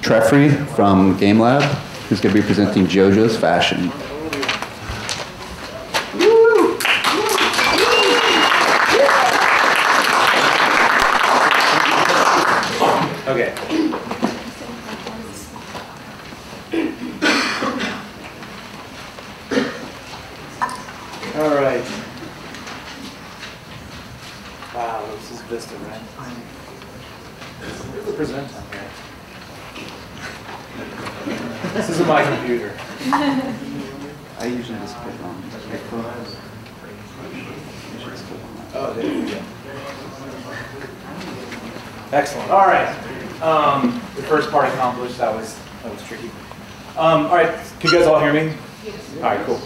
Treffry from Game Lab, who's going to be presenting Jojo's Fashion. Okay. All right. Wow, this is Vista, right? Where's the present on here? This isn't my computer. I usually just click on Oh, there you go. Excellent. All right. The first part accomplished. That was tricky. All right. Can you guys all hear me? All right. Cool.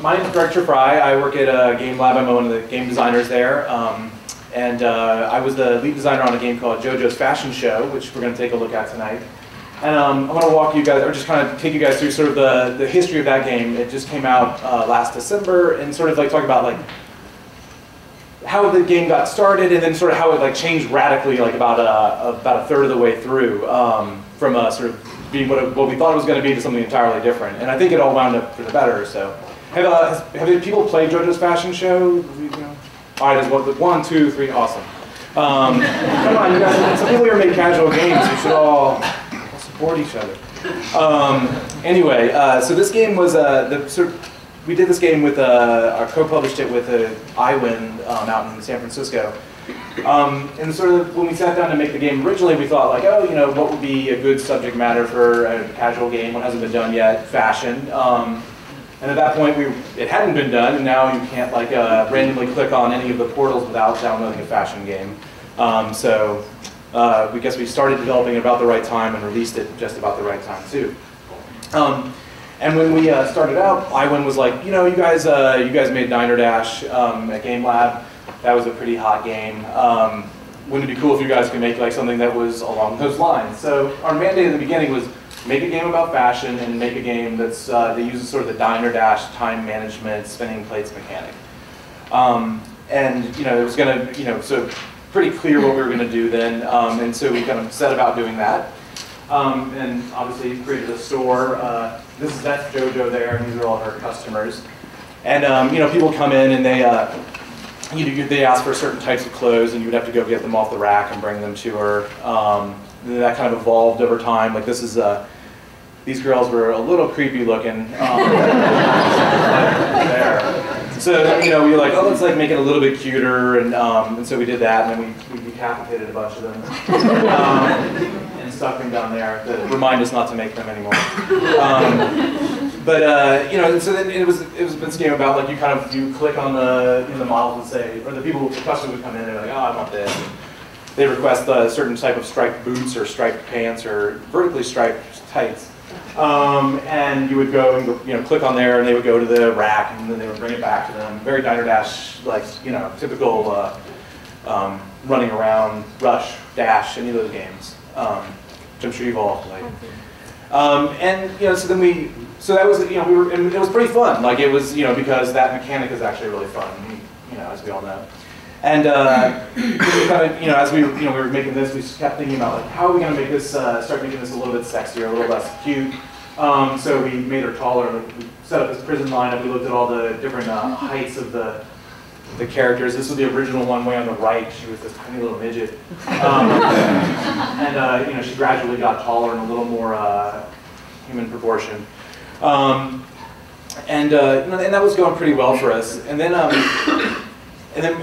My name is Director Fry. I work at Game Lab. I'm one of the game designers there. I was the lead designer on a game called Jojo's Fashion Show, which we're going to take a look at tonight. And I want to walk you guys, or just kind of take you guys through sort of the history of that game. It just came out last December, and sort of like talk about like how the game got started, and then sort of how it like changed radically, like about a third of the way through, from sort of being what we thought it was going to be to something entirely different. And I think it all wound up for the better. So, have people played Jojo's Fashion Show? You know? All right, there's 1, 2, 3, awesome. Come on, you guys. Some people here make casual games. You should all support each other. Anyway, so this game was we did this game with our co-published it with IGDANY out in San Francisco. And sort of when we sat down to make the game originally, we thought like, oh, you know, what would be a good subject matter for a casual game? What hasn't been done yet? Fashion. And at that point, it hadn't been done, and now you can't like randomly click on any of the portals without downloading a fashion game. We guess we started developing it about the right time and released it just about the right time too. And when we started out, IGDANY was like, you know, you guys made Diner Dash at Game Lab. That was a pretty hot game. Wouldn't it be cool if you guys could make like something that was along those lines? So our mandate in the beginning was make a game about fashion and make a game that uses sort of the Diner Dash time management spinning plates mechanic. And you know, it was going to, you know, so pretty clear what we were going to do then, and so we kind of set about doing that. And obviously created a store. That's Jojo there, and these are all her customers. And you know, people come in and they ask for certain types of clothes, and you would have to go get them off the rack and bring them to her. And that kind of evolved over time. Like this is these girls were a little creepy looking there. So you know, we were like, oh, let's like make it a little bit cuter, and so we did that, and then we decapitated a bunch of them and stuck them down there to remind us not to make them anymore. But you know, so then it was this game about like you click on the models and say, or the customers would come in and they're like, oh, I want this. And they request a certain type of striped boots or striped pants or vertically striped tights. And you would go and you know, click on there, and they would go to the rack, and then they would bring it back to them. Very Diner Dash, like, you know, typical running around, rush, dash, any of those games, which I'm sure you've all played. And you know, so that was, you know, and it was pretty fun. Like it was, you know, because that mechanic is actually really fun, you know, as we all know. And we kind of, you know, as we were making this, we just kept thinking about like, how are we going to make this, start making this a little bit sexier, a little less cute. So we made her taller. We set up this prison lineup. We looked at all the different heights of the characters. This was the original one way on the right. She was this tiny little midget. And you know, she gradually got taller and a little more human proportion. You know, and that was going pretty well for us. And then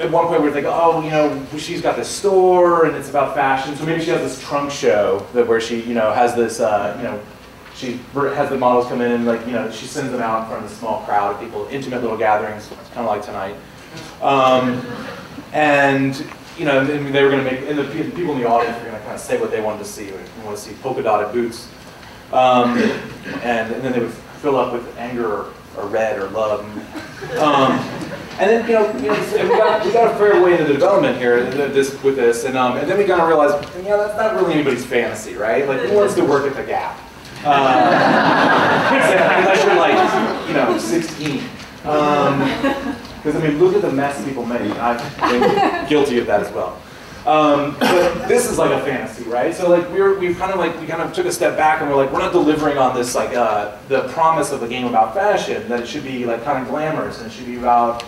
at one point we were thinking, oh, you know, she's got this store and it's about fashion, so maybe she has this trunk show where she, you know, has this, you know, she has the models come in and like, you know, she sends them out in front of a small crowd of people, intimate little gatherings, kind of like tonight. And you know, and they were going to make, and the people in the audience were going to kind of say what they wanted to see. We want to see polka dotted boots, and then they would fill up with anger or red or love. And then, you know, we got a fair way into the development here with this, and then we kind of realized, you know, that's not really anybody's fantasy, right? Like, who wants to work at the Gap? Unless you're like, you know, 16. Because I mean, look at the mess people make. I've been guilty of that as well. But this is like a fantasy, right? So like we kind of took a step back and we're like, we're not delivering on this like the promise of a game about fashion, that it should be like kind of glamorous and it should be about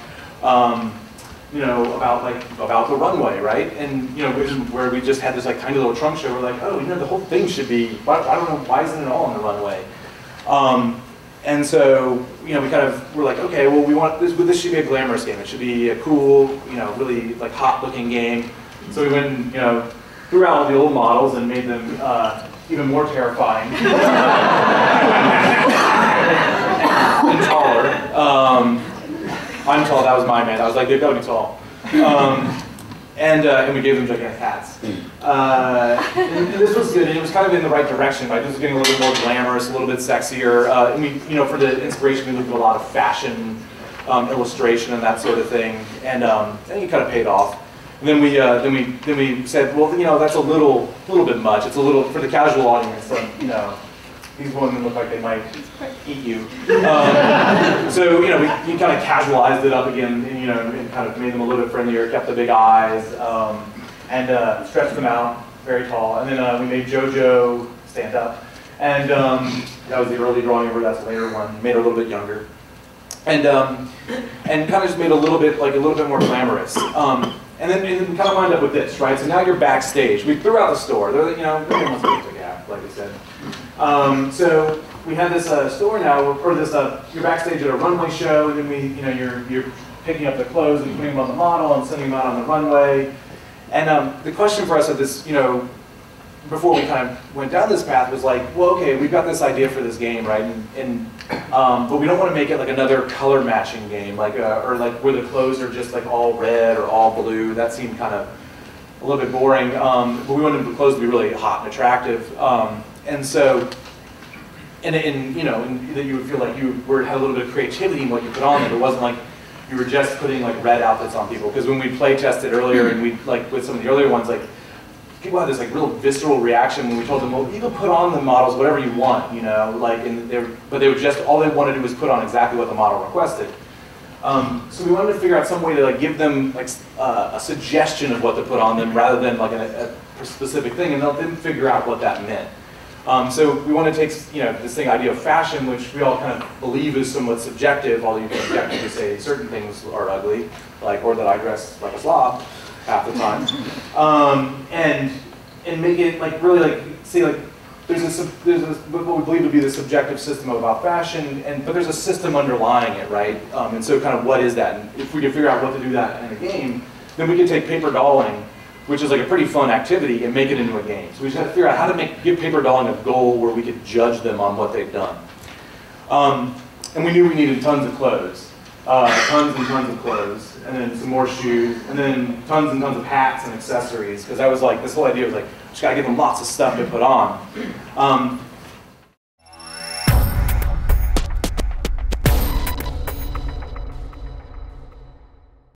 you know, about the runway, right? And you know, where we just had this like tiny little trunk show. We're like, oh, you know, the whole thing should be. I don't know, why isn't it all on the runway? And so, you know, we're like, okay, well, we want this should be a glamorous game. It should be a cool, you know, really like hot-looking game. So we went and, you know, threw out all the old models and made them even more terrifying and taller. I'm tall. That was my man. I was like, they've got to be tall. And we gave them gigantic hats. And this was good, and it was kind of in the right direction, right? This was getting a little bit more glamorous, a little bit sexier. And we, you know, for the inspiration, we looked at a lot of fashion illustration and that sort of thing, and it kind of paid off. And then we said, well, you know, that's a little bit much. It's a little for the casual audience. You know, these women look like they might eat you. So, you know, we kind of casualized it up again, and, you know, and kind of made them a little bit friendlier, kept the big eyes, and stretched them out, very tall. And then we made Jojo stand up. And that was the early drawing of her, that's a later one, made her a little bit younger. And kind of just made a little bit more glamorous. And then we kind of wind up with this, right? So now you're backstage. We threw out the store. You know, everyone wants to take a gap, like we said. So we have this store now, or this you're backstage at a runway show, and then you're picking up the clothes and putting them on the model and sending them out on the runway. And the question for us at this, you know, before we kind of went down this path was like, well, okay, we've got this idea for this game, right? But we don't want to make it like another color matching game, like or like where the clothes are just like all red or all blue. That seemed kind of a little bit boring. But we wanted the clothes to be really hot and attractive. And so, and you know, and that you would feel like you had a little bit of creativity in what you put on them. It wasn't like you were just putting like red outfits on people. Because when we play tested earlier, and we like with some of the earlier ones, like people had this like real visceral reaction when we told them, well, you can put on the models whatever you want, you know, like, but they would just, all they wanted to do was put on exactly what the model requested. So we wanted to figure out some way to like give them like a suggestion of what to put on them rather than like a specific thing, and they'll then figure out what that meant. So we want to take, you know, this idea of fashion, which we all kind of believe is somewhat subjective, although you can objectively say certain things are ugly, like, or that I dress like a slob half the time, and make it like really like say like there's what we believe to be the subjective system about fashion, but there's a system underlying it, right? And so kind of what is that? And if we can figure out what to do that in a game, then we can take paper dolling, which is like a pretty fun activity, and make it into a game. So we just have to figure out how to give paper dolling a goal where we could judge them on what they've done. And we knew we needed tons of clothes, tons and tons of clothes, and then some more shoes, and then tons and tons of hats and accessories, because that was like, this whole idea was like, just gotta give them lots of stuff to put on.